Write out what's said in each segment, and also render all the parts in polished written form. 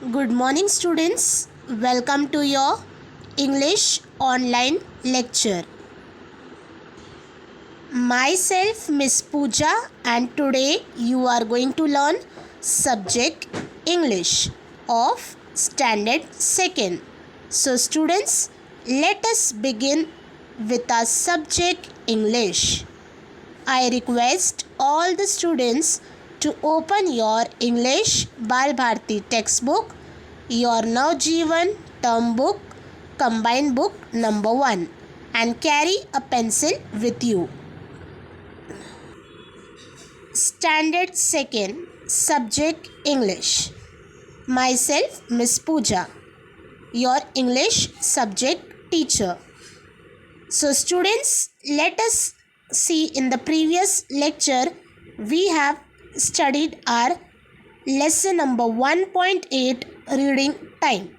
Good morning, students. Welcome to your English online lecture. Myself, Miss Pooja, and today you are going to learn subject English of Standard 2nd. So, students, let us begin with our subject English. I request all the students to open your English Bal Bharti textbook, your Navjeevan term book, combined book number 1 and carry a pencil with you. Standard 2nd, subject English. Myself, Miss Pooja, your English subject teacher. So students, let us see in the previous lecture we have studied our lesson number 1.8 reading time.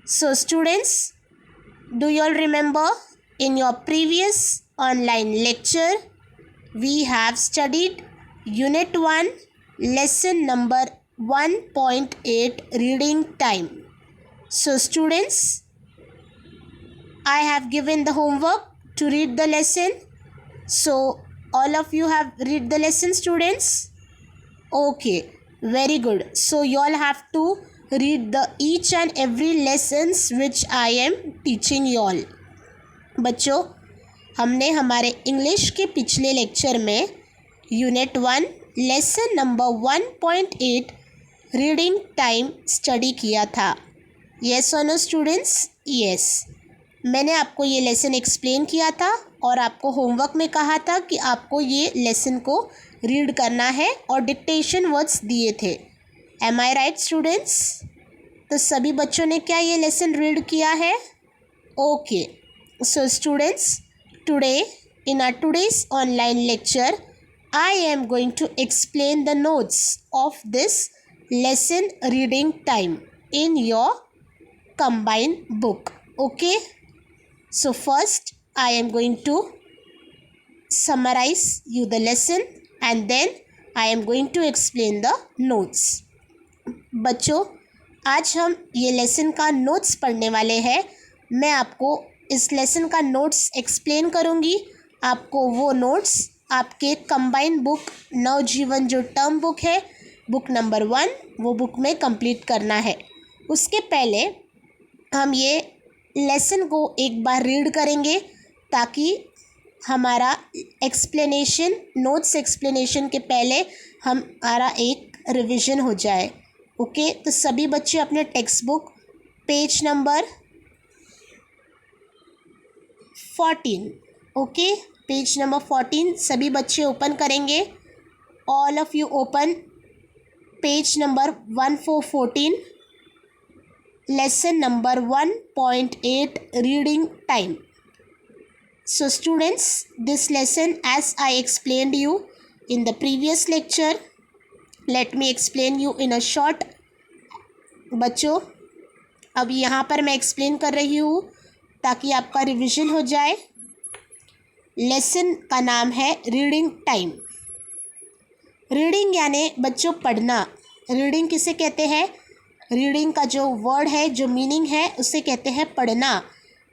So students, do you all remember in your previous online lecture we have studied unit 1 lesson number 1.8 reading time. So students, I have given the homework to read the lesson. So all of you have read the lesson, students? Okay, very good. So you all have to read the each and every lessons which I am teaching you all. बच्चों, हमने हमारे English के पिछले lecture में unit 1 lesson number 1.8 reading time study किया था. Yes और no students? Yes. मैंने आपको ये लेसन एक्सप्लेन किया था और आपको होमवर्क में कहा था कि आपको ये लेसन को रीड करना है और डिक्टेशन वर्ड्स दिए थे. एम आई राइट स्टूडेंट्स? तो सभी बच्चों ने क्या ये लेसन रीड किया है? Okay. So students, today in our today's online lecture I am going to explain the notes of this lesson reading time in your combined book. Okay? So first I am going to summarize you the lesson and then I am going to explain the notes. बच्चों, आज हम ये lesson का notes पढ़ने वाले हैं. मैं आपको इस लेसन का नोट्स एक्सप्लेन करूँगी. आपको वो नोट्स आपके कंबाइंड बुक नवजीवन जो टर्म बुक है बुक नंबर 1 वो बुक में कंप्लीट करना है. उसके पहले हम ये लेसन को एक बार रीड करेंगे ताकि हमारा एक्सप्लेनेशन नोट्स एक्सप्लेनेशन के पहले हमारा एक रिवीजन हो जाए. ओके, तो सभी बच्चे अपने text book page number 14 okay page number 14 सभी बच्चे ओपन करेंगे. All of you open page number 1414 lesson number 1.8 reading time. So students, this lesson as I explained you in the previous lecture, let me explain you in a short. बच्चों, अब यहाँ पर मैं explain कर रही हूँ ताकि आपका रिवीजन हो जाए. लेसन का नाम है रीडिंग टाइम. रीडिंग यानी बच्चों पढ़ना. रीडिंग किसे कहते हैं? रीडिंग का जो वर्ड है जो मीनिंग है उसे कहते हैं पढ़ना,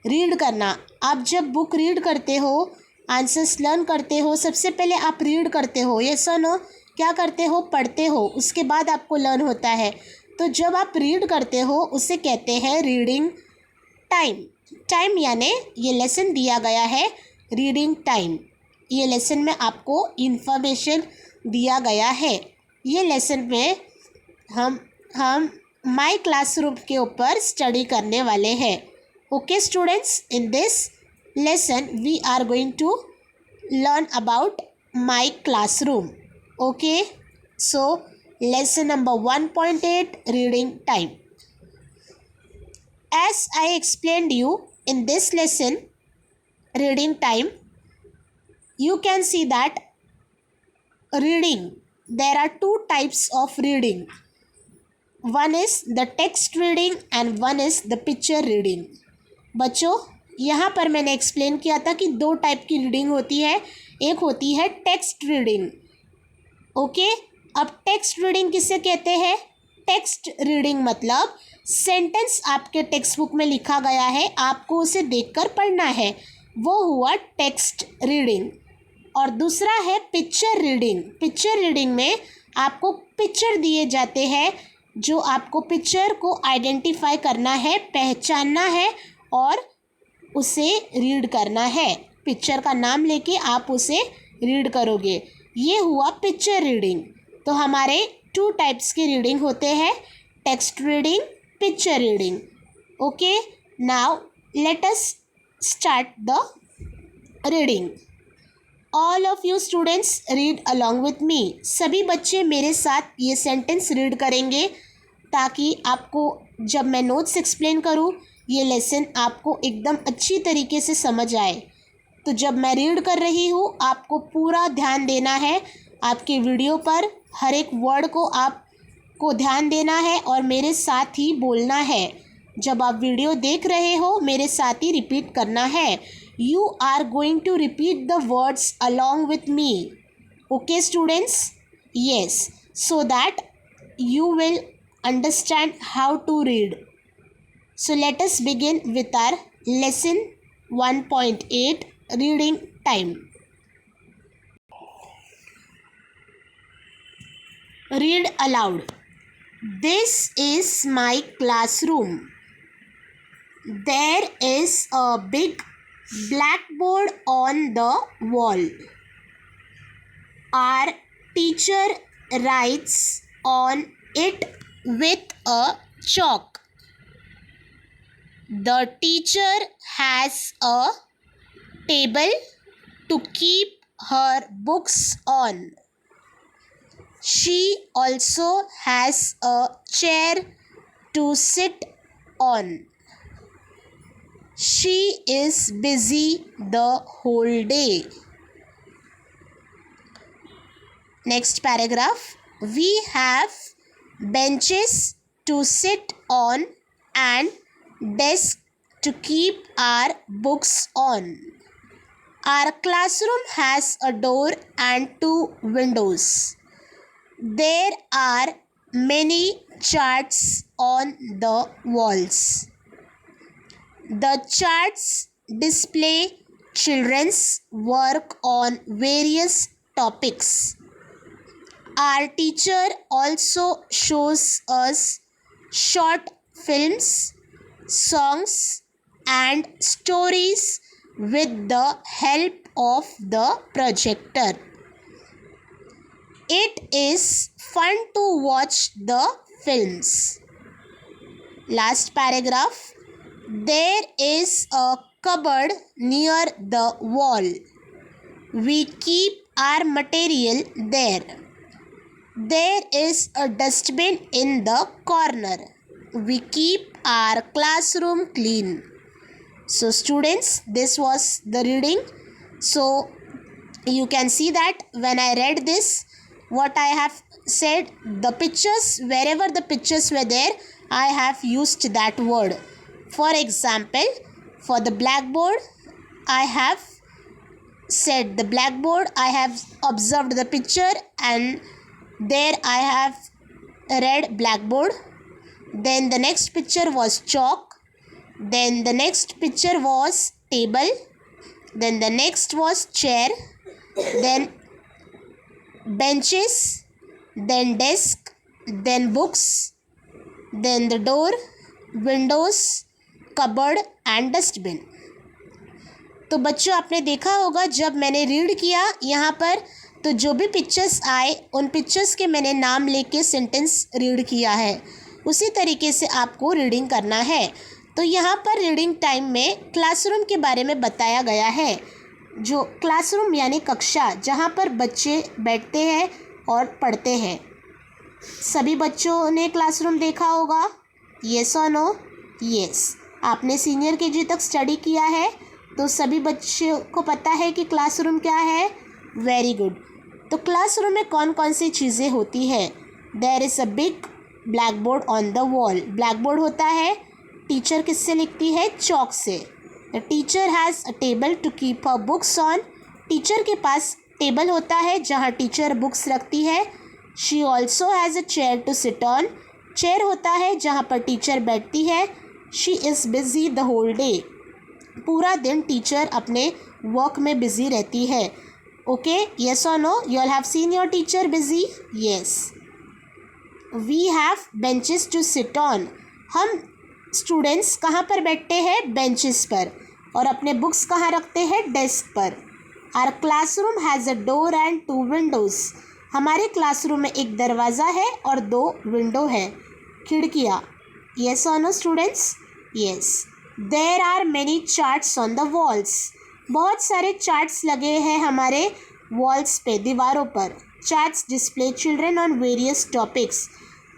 रीड करना. आप जब बुक रीड करते हो, आंसर्स लर्न करते हो, सबसे पहले आप रीड करते हो. ये सुनो, क्या करते हो? पढ़ते हो, उसके बाद आपको लर्न होता है. तो जब आप रीड करते हो उसे कहते हैं रीडिंग टाइम. टाइम यानी ये लेसन दिया गया है रीडिंग टाइम. ये लेसन में आपको इंफॉर्मेशन दिया गया है. ये लेसन में हम माय क्लासरूम के ऊपर स्टडी करने वाले हैं. Okay students, in this lesson we are going to learn about my classroom. Okay, so lesson number 1.8 reading time. As I explained you in this lesson reading time, you can see that reading, there are two types of reading. One is the text reading and one is the picture reading. बच्चों, यहाँ पर मैंने explain किया था कि दो type की reading होती है. एक होती है टेक्स्ट रीडिंग. ओके, अब टेक्स्ट रीडिंग किसे कहते हैं? टेक्स्ट रीडिंग मतलब सेंटेंस आपके टेक्स्ट बुक में लिखा गया है, आपको उसे देखकर पढ़ना है, वो हुआ टेक्स्ट रीडिंग। और दूसरा है पिक्चर रीडिंग। पिक्चर रीडिंग में आपको पिक्चर दिए जाते हैं, जो आपको पिक्चर को आइडेंटिफाई करना है, पहचानना है और उसे रीड करना है। पिक्चर का नाम लेके आप उसे रीड करोगे, ये हुआ पिक्चर रीडिंग। तो हमारे 2 टाइप्स की रीडिंग होते हैं, text reading, picture reading. Okay, now let us start the reading. All of you students read along with me. सभी बच्चे मेरे साथ ये सेंटेंस रीड करेंगे ताकि आपको जब मैं नोट्स एक्सप्लेन करूँ ये लेसन आपको एकदम अच्छी तरीके से समझ आए। तो जब मैं रीड कर रही हूँ आपको पूरा ध्यान देना है आपके वीडियो पर, हर एक वर्ड को आपको ध्यान देना है और मेरे साथ ही बोलना है। जब आप वीडियो देख रहे हो मेरे साथ ही रिपीट करना है। You are going to repeat the words along with me. Okay, students? Yes, so that you will understand how to read. So let us begin with our lesson 1.8 reading time. Read aloud. This is my classroom. There is a big blackboard on the wall. Our teacher writes on it with a chalk. The teacher has a table to keep her books on. She also has a chair to sit on. She is busy the whole day. Next paragraph. We have benches to sit on and desks to keep our books on. Our classroom has a door and 2 windows. There are many charts on the walls. The charts display children's work on various topics. Our teacher also shows us short films, songs, and stories with the help of the projector. It is fun to watch the films. Last paragraph. There is a cupboard near the wall. We keep our material there. There is a dustbin in the corner. We keep our classroom clean. So students, this was the reading. So you can see that when I read this, what I have said, the pictures, wherever the pictures were there, I have used that word. For example, for the blackboard, I have said the blackboard, I have observed the picture and there I have read blackboard. Then the next picture was chalk. Then the next picture was table. Then the next was chair. Then benches. Then desk. Then books. Then the door, windows, cupboard and dustbin. तो बच्चों आपने देखा होगा जब मैंने read किया यहाँ पर तो जो भी पिक्चर्स आए उन पिक्चर्स के मैंने नाम लेके सेंटेंस रीड किया है, उसी तरीके से आपको रीडिंग करना है। तो यहाँ पर रीडिंग टाइम में क्लासरूम के बारे में बताया गया है। जो क्लासरूम यानी कक्षा जहाँ पर बच्चे बैठते हैं और पढ़ते हैं। सभी बच्चों ने क्लासरूम देखा होगा, येस और नो? येस। आपने सीनियर केजी तक स्टडी किया है तो सभी बच्चों को पता है कि क्लासरूम क्या है। Very good. तो क्लासरूम में कौन कौन सी चीज़ें होती है? There is a big black board on the wall. Black board होता है, टीचर किससे लिखती है? चॉक से। The teacher has a table to keep her books on. Teacher के पास टेबल होता है जहाँ टीचर बुक्स रखती है। She also has a chair to sit on. Chair होता है जहाँ पर टीचर बैठती है. She is busy the whole day. पूरा दिन टीचर अपने वर्क में बिजी रहती है. ओके, येस और no, you all have seen your teacher busy. Yes. We have benches to sit on. हम स्टूडेंट्स कहाँ पर बैठते हैं? बेंचेस पर. और अपने बुक्स कहाँ रखते हैं? डेस्क पर. Our classroom has a door and 2 windows. हमारे क्लासरूम में एक दरवाज़ा है और 2 विंडो है, खिड़कियाँ. येस और no students? Yes. There are many charts on the walls. बहुत सारे चार्ट्स लगे हैं हमारे वॉल्स पे, दीवारों पर. Charts display children on various topics.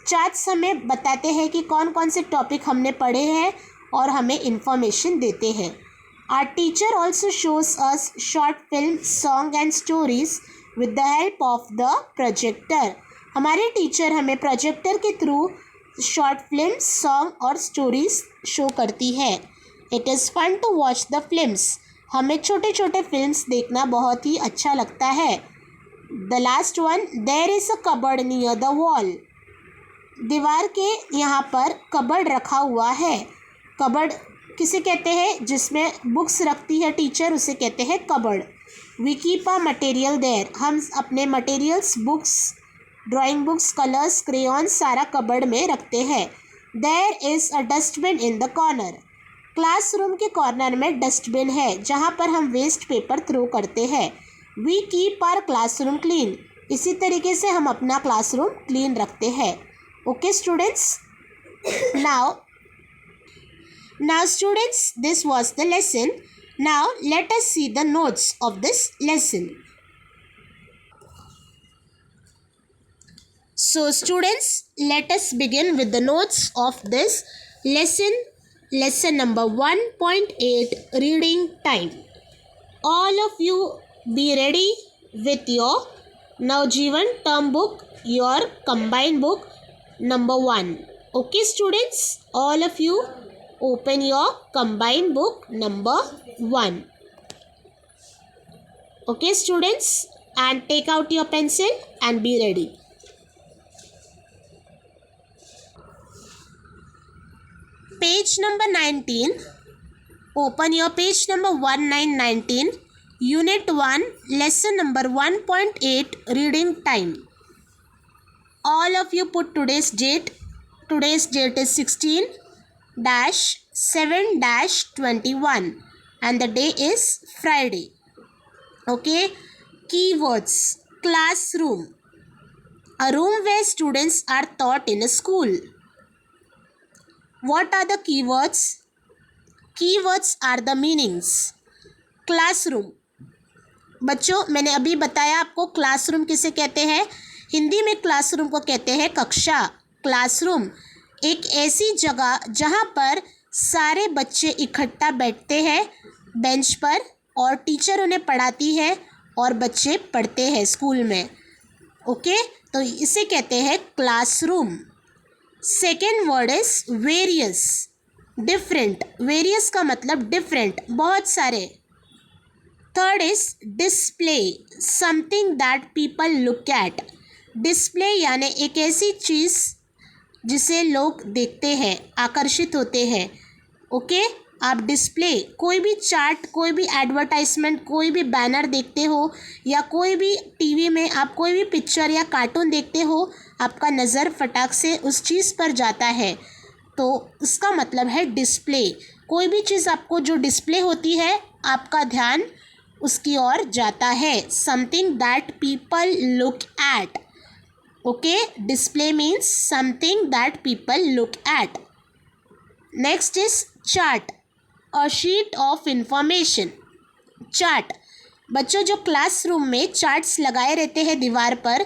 Charts हमें बताते हैं कि कौन कौन से टॉपिक हमने पढ़े हैं और हमें इंफॉर्मेशन देते हैं. Our teacher also shows us short film, song and stories with the help of the projector. हमारे टीचर हमें प्रोजेक्टर के थ्रू शॉर्ट फिल्म, सॉन्ग और स्टोरीज शो करती है. It is fun to watch the films. हमें छोटे छोटे films देखना बहुत ही अच्छा लगता है. The last one, there is a cupboard near the wall. दीवार के यहाँ पर कबर्ड रखा हुआ है. कबर्ड किसे कहते हैं? जिसमें बुक्स रखती है टीचर, उसे कहते हैं cupboard. We keep a material there. हम अपने materials, books, drawing books, colours, crayons सारा कबर्ड में रखते हैं. There is a dustbin in the corner. Classroom के कॉर्नर में डस्टबिन है जहाँ पर हम वेस्ट पेपर थ्रो करते हैं. We keep our classroom clean. इसी तरीके से हम अपना क्लासरूम क्लीन रखते हैं. Okay students, now students, this was the lesson. Now let us see the notes of this lesson. So students, let us begin with the notes of this lesson. Lesson number 1.8, reading time. All of you be ready with your Navjeevan term book, your combined book number 1. Okay students, all of you open your combined book number 1. Okay students, and take out your pencil and be ready. Page number 19. Open your page number 1919. Unit 1, lesson number 1.8, reading time. All of you put today's date. Today's date is 16-7-21 and the day is Friday. Okay. Keywords. Classroom. A room where students are taught in a school. What are the keywords? Keywords are the meanings. Classroom. बच्चों, मैंने अभी बताया आपको classroom किसे कहते हैं. हिंदी में classroom को कहते हैं कक्षा. क्लासरूम एक ऐसी जगह जहाँ पर सारे बच्चे इकट्ठा बैठते हैं बेंच पर और टीचर उन्हें पढ़ाती है और बच्चे पढ़ते हैं स्कूल में. ओके, तो इसे कहते हैं classroom. Second word is various. Different. Various का मतलब डिफरेंट, बहुत सारे. Third is display. Something that people look at. Display यानी एक ऐसी चीज़ जिसे लोग देखते हैं, आकर्षित होते हैं. ओके, आप डिस्प्ले, कोई भी चार्ट, कोई भी एडवर्टाइजमेंट, कोई भी बैनर देखते हो या कोई भी टीवी में आप कोई भी पिक्चर या कार्टून देखते हो, आपका नज़र फटाक से उस चीज़ पर जाता है, तो उसका मतलब है डिस्प्ले. कोई भी चीज़ आपको जो डिस्प्ले होती है, आपका ध्यान उसकी ओर जाता है. Something that people look at. Okay, display means something that people look at. Next is chart, a sheet of information. Chart. बच्चों, जो क्लासरूम में चार्ट्स लगाए रहते हैं दीवार पर,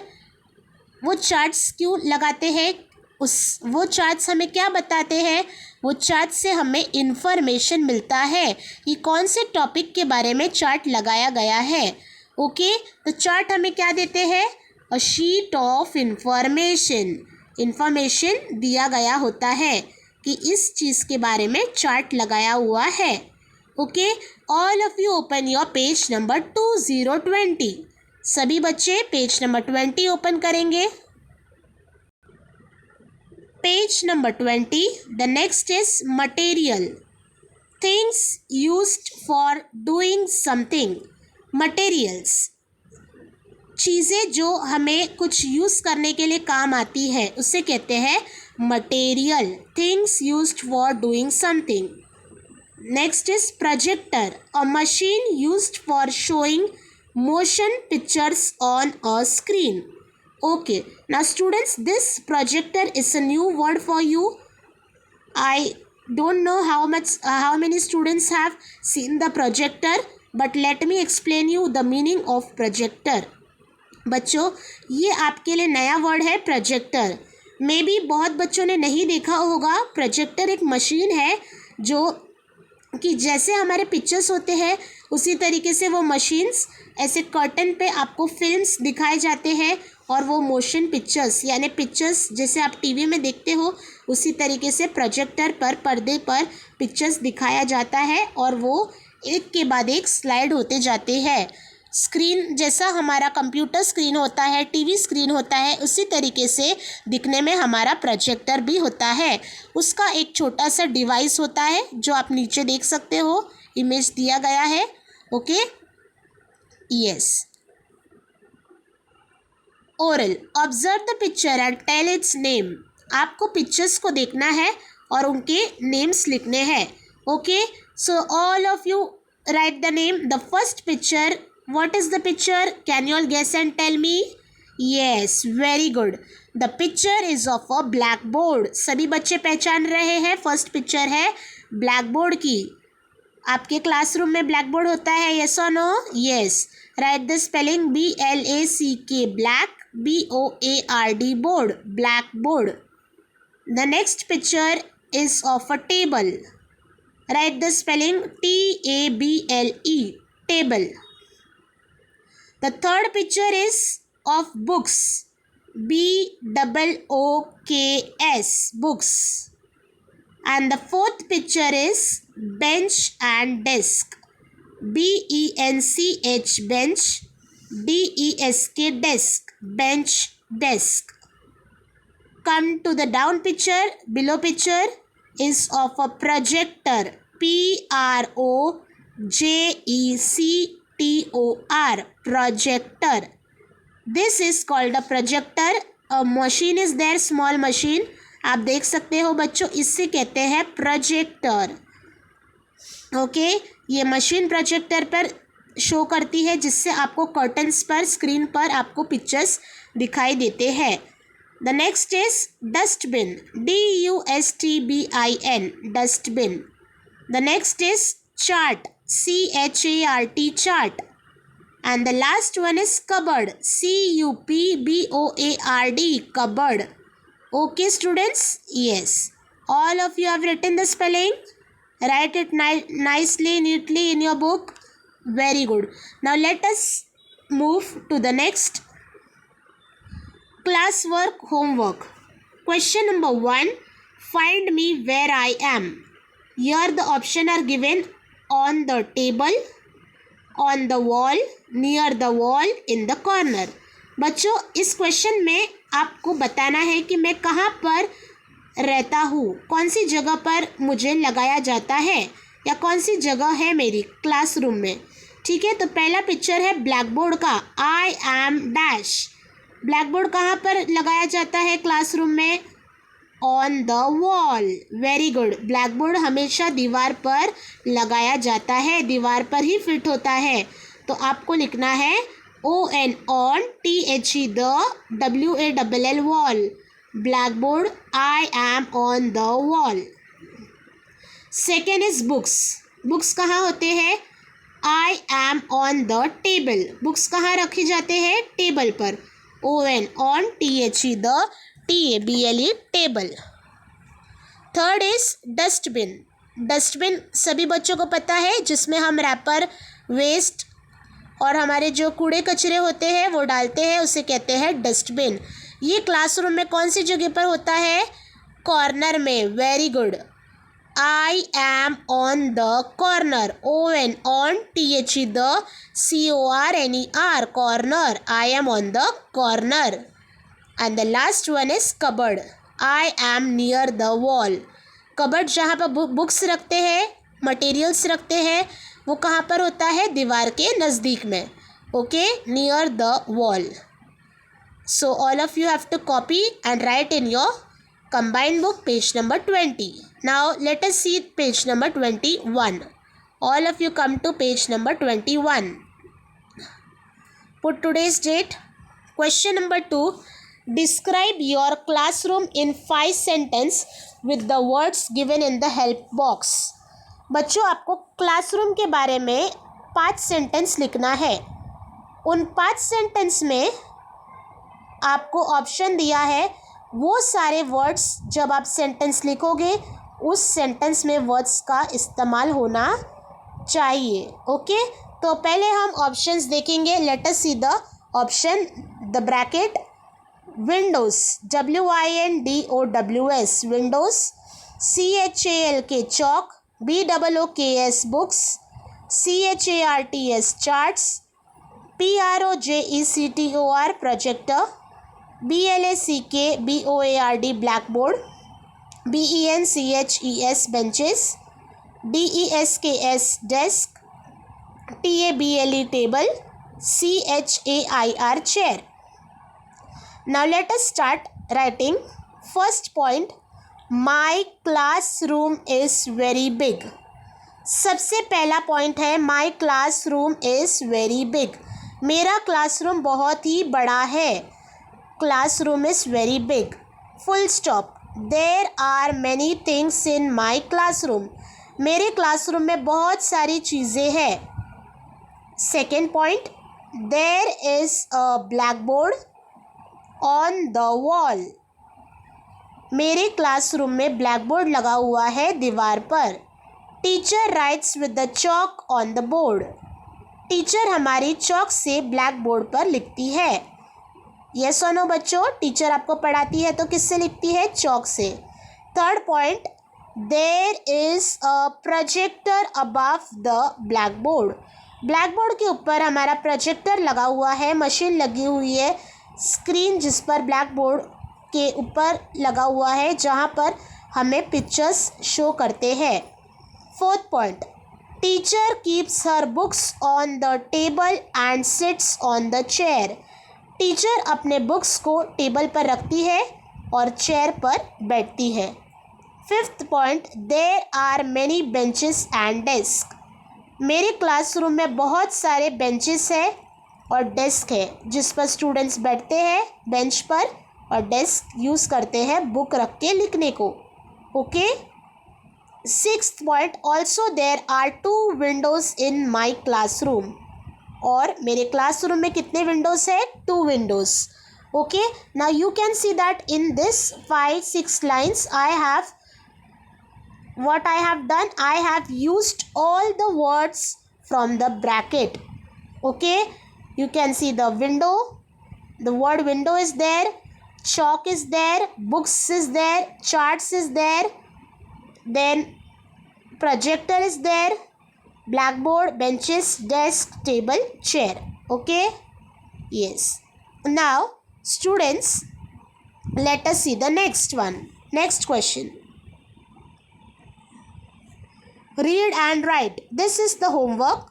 वो चार्ट्स क्यों लगाते हैं? वो चार्ट्स हमें क्या बताते हैं? वो चार्ट से हमें इंफॉर्मेशन मिलता है कि कौन से टॉपिक के बारे में चार्ट लगाया गया है. ओके, तो चार्ट हमें क्या देते हैं? A sheet of information. Information दिया गया होता है कि इस चीज़ के बारे में चार्ट लगाया हुआ है. Okay, all of you open your page number 2020. सभी बच्चे पेज नंबर 20 ओपन करेंगे. page number 20. The next is material. Things used for doing something. Materials. चीज़ें जो हमें कुछ यूज़ करने के लिए काम आती है उसे कहते हैं material. Things used for doing something. Next is projector. A machine used for showing motion pictures on a screen. Okay, now students, this projector is a new word for you. I don't know how many students have seen the projector, but let me explain you the meaning of projector. बच्चों, ये आपके लिए नया word है projector. May be बहुत बच्चों ने नहीं देखा होगा. प्रोजेक्टर एक मशीन है जो कि जैसे हमारे पिक्चर्स होते हैं उसी तरीके से वो मशीन्स ऐसे कर्टन पे आपको फिल्म्स दिखाए जाते हैं और वो मोशन पिक्चर्स यानी पिक्चर्स जैसे आप टीवी में देखते हो उसी तरीके से प्रोजेक्टर पर पर्दे पर पिक्चर्स दिखाया जाता है और वो एक के बाद एक स्लाइड होते जाते हैं. स्क्रीन जैसा हमारा कंप्यूटर स्क्रीन होता है, टीवी स्क्रीन होता है, उसी तरीके से दिखने में हमारा प्रोजेक्टर भी होता है. उसका एक छोटा सा डिवाइस होता है जो आप नीचे देख सकते हो, इमेज दिया गया है. Okay, yes. Oral. Observe the picture and tell its name. आपको पिक्चर्स को देखना है और उनके नेम्स लिखने हैं. Okay, so all of you write the name. The first picture, what is the picture? Can you all guess and tell me? Yes, very good. The picture is of a blackboard. सभी बच्चे पहचान रहे हैं. First picture है blackboard की. आपके classroom में blackboard होता है, yes or no? Yes. Write the spelling BLACK, black, BOARD, board, blackboard. The next picture is of a table. Write the spelling TABLE, table. The third picture is of books. BOOKS, books. And the fourth picture is bench and desk. BENCH, bench. DESK, desk. Bench, desk. Come to the down picture. Below picture is of a projector. PROJECTOR, projector. This is called a projector. A machine is there, small machine. आप देख सकते हो बच्चों, इससे कहते हैं projector. Okay, ये machine projector पर शो करती है जिससे आपको कर्टन्स पर स्क्रीन पर आपको पिक्चर्स दिखाई देते हैं. The next is dustbin. DUSTBIN, dustbin. The next is chart. CHART, chart. And the last one is cupboard. CUPBOARD, cupboard. Okay, students? Yes. All of you have written the spelling. Write it nicely, neatly in your book. Very good. Now let us move to the next classwork homework. Question number 1. Find me where I am. Here the options are given: on the table, on the wall, near the wall, in the corner. बच्चों, इस question में आपको बताना है कि मैं कहाँ पर रहता हूँ, कौन सी जगह पर मुझे लगाया जाता है या कौन सी जगह है मेरी क्लासरूम में. ठीक है, तो पहला पिक्चर है ब्लैकबोर्ड का. I am dash. ब्लैकबोर्ड कहाँ पर लगाया जाता है क्लासरूम में? On the wall. Very good. Blackboard हमेशा दीवार पर लगाया जाता है, दीवार पर ही फिट होता है. तो आपको लिखना है ON, on, THE, the, WALL, wall. Blackboard, I am on the wall. Second is books. Books कहाँ होते हैं? I am on the table. Books कहाँ रखी जाते हैं? टेबल पर. ON, on, THE, the, TABLE, table. Third is dustbin. Dustbin सभी बच्चों को पता है, जिसमें हम रैपर, वेस्ट और हमारे जो कूड़े कचरे होते हैं वो डालते हैं, उसे कहते हैं डस्टबिन. ये क्लासरूम में कौन सी जगह पर होता है? कॉर्नर में. Very good. I am on the corner. ON, on, THE, the, CORNER, corner. I am on the corner. And the last one is cupboard. I am near the wall. Cupboard जहाँ पर books रखते हैं, materials रखते हैं, वो कहाँ पर होता है? दीवार के नज़दीक में. Okay, near the wall. So all of you have to copy and write in your combined book page number 20. Now let us see page number 21. All of you come to page number 21. Put today's date. Question number 2. Describe your classroom in 5 sentences with the words given in the help box. बच्चों, आपको classroom के बारे में 5 sentence लिखना है. उन 5 sentence में आपको ऑप्शन दिया है. वो सारे वर्ड्स जब आप सेंटेंस लिखोगे उस सेंटेंस में वर्ड्स का इस्तेमाल होना चाहिए. ओके, तो पहले हम ऑप्शंस देखेंगे. Let us see the option. The bracket. Windows, WINDOWS, Windows. CHALK, chalk. BOOKS, books. CHARTS, charts. PROJECTOR, projector. BLACKBOARD, blackboard. BENCHES, benches. DESKS, desk. TABLE, table. CHAIR, chair. Now let us start writing. First point, my classroom is very big. सबसे पहला point है my classroom is very big. मेरा classroom बहुत ही बड़ा है. Classroom is very big. Full stop. There are many things in my classroom. मेरे classroom में बहुत सारी चीज़ें हैं. Second point, there is a blackboard on the wall. मेरे क्लासरूम में ब्लैकबोर्ड लगा हुआ है दीवार पर. Teacher rights with the chalk on the board. Teacher हमारी चॉक से ब्लैकबोर्ड पर लिखती है. यस और नो बच्चों, टीचर आपको पढ़ाती है तो किससे लिखती है? चॉक से. Third point, there is a projector above the blackboard. Blackboard के ऊपर हमारा प्रोजेक्टर लगा हुआ है, मशीन लगी हुई है, स्क्रीन जिस पर ब्लैकबोर्ड के ऊपर लगा हुआ है जहाँ पर हमें पिक्चर्स शो करते हैं. Fourth point, teacher keeps her books on the table and sits on the chair. Teacher अपने बुक्स को टेबल पर रखती है और चेयर पर बैठती है. Fifth point, there are many benches and desk. मेरे क्लासरूम में बहुत सारे बेंचेस हैं और डेस्क है जिस पर स्टूडेंट्स बैठते हैं बेंच पर, और डेस्क यूज़ करते हैं बुक रख के लिखने को. Okay. Sixth point, also there are 2 windows in my classroom. और मेरे क्लासरूम में कितने विंडोज़ है? 2 windows. Okay. Now you can see that in this 5-6 lines I have done, I have used all the words from the bracket. Okay, you can see the window, the word window is there, chalk is there, books is there, charts is there, then projector is there, blackboard, benches, desk, table, chair. Okay, yes. Now students, let us see the next one. Next question. Read and write. This is the homework.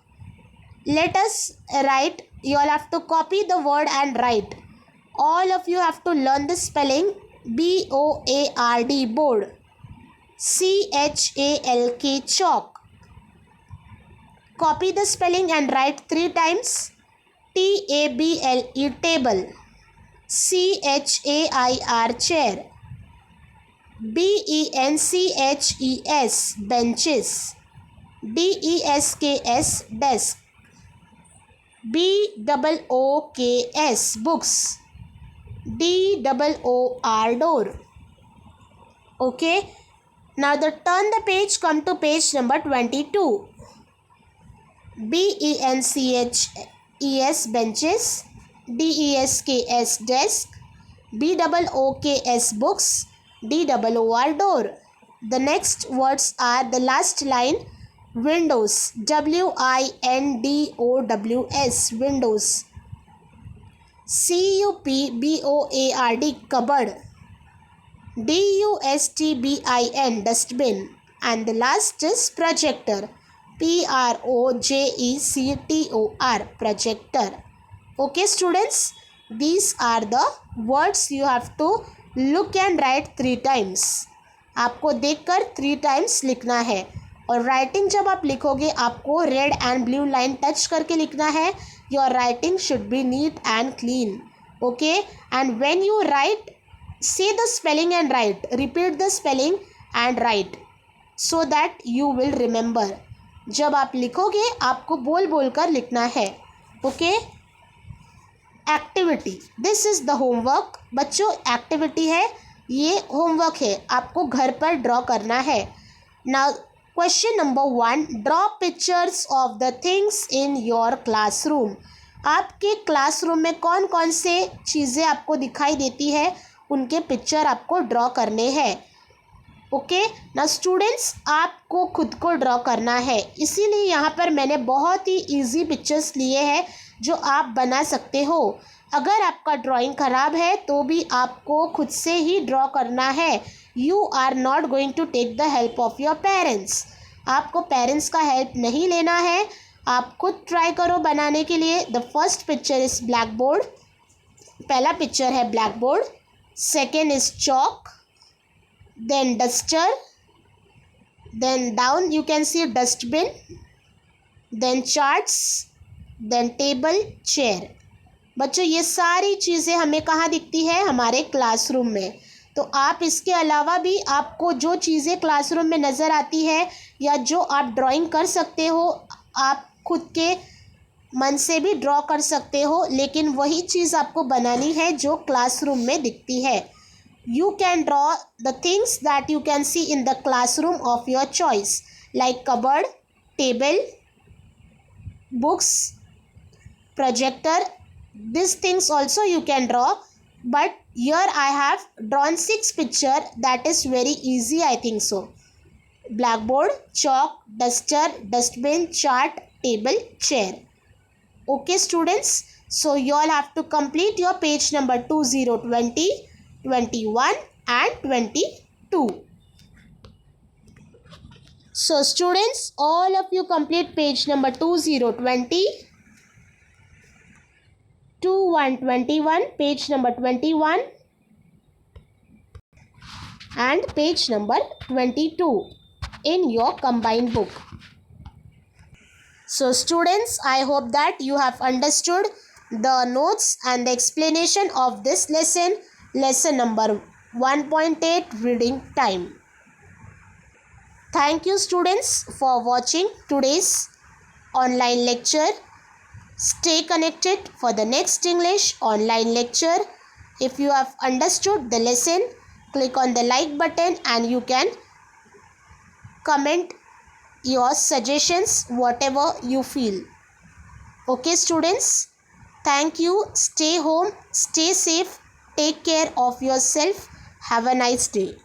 Let us write. You all have to copy the word and write. All of you have to learn the spelling. BOARD, board. CHALK, chalk. Copy the spelling and write 3 times. TABLE, table. CHAIR, chair. BENCHES, benches. DESKS, desk. BOOKS, books. DOOR, door. Okay. Now turn the page, come to page number 22. BENCHES, benches. DESKS, desk. BOOKS, books. DOOR, door. The next words are the last line. Windows, WINDOWS, windows. CUPBOARD, cupboard. DUSTBIN, dustbin. And the last is projector, PROJECTOR, projector. Okay students, these are the words you have to look and write 3 times. आपको देखकर 3 times लिखना है. और writing जब आप लिखोगे आपको red and blue line touch करके लिखना है. Your writing should be neat and clean. Okay, and when you right, say the spelling and write, repeat the spelling and write so that you will remember. जब आप लिखोगे आपको बोल बोल कर लिखना है. Okay, activity, this is the homework. बच्चों एक्टिविटी है, ये होमवर्क है, आपको घर पर ड्रॉ करना है. Now question number 1, draw pictures of the things in your classroom. आपके क्लासरूम में कौन कौन से चीज़ें आपको दिखाई देती है उनके पिक्चर आपको ड्रॉ करने हैं. ओके ना स्टूडेंट्स, आपको खुद को ड्रॉ करना है, इसीलिए यहाँ पर मैंने बहुत ही इजी पिक्चर्स लिए हैं जो आप बना सकते हो. अगर आपका ड्राइंग ख़राब है तो भी आपको खुद से ही ड्रॉ करना है. You are not going to take the help of your parents. आपको पेरेंट्स का हेल्प नहीं लेना है, आप खुद ट्राई करो बनाने के लिए. The first picture is black board. पहला पिक्चर है black board. Second is chalk, then duster, then down you can see dustbin, then charts, then table, chair. बच्चों ये सारी चीज़ें हमें कहाँ दिखती है, हमारे क्लासरूम में. तो आप इसके अलावा भी आपको जो चीज़ें क्लासरूम में नज़र आती है या जो आप ड्राइंग कर सकते हो, आप खुद के मन से भी ड्रॉ कर सकते हो, लेकिन वही चीज़ आपको बनानी है जो क्लासरूम में दिखती है. You can draw the things that you can C in the classroom of your choice, like cupboard, table, books, projector. This things also you can draw, but here I have drawn 6 picture that is very easy, I think so. Blackboard, chalk, duster, dustbin, chart, table, chair. Okay students, so you all have to complete your page number 2020, 21 and 22. So students, all of you complete page number 2020, 2121, page number 21 and page number 22 in your combined book. So students, I hope that you have understood the notes and the explanation of this lesson, lesson number 1.8, reading time. Thank you students for watching today's online lecture. Stay connected for the next English online lecture. If you have understood the lesson, click on the like button and you can comment your suggestions, whatever you feel. Okay students, thank you. Stay home, stay safe, take care of yourself. Have a nice day.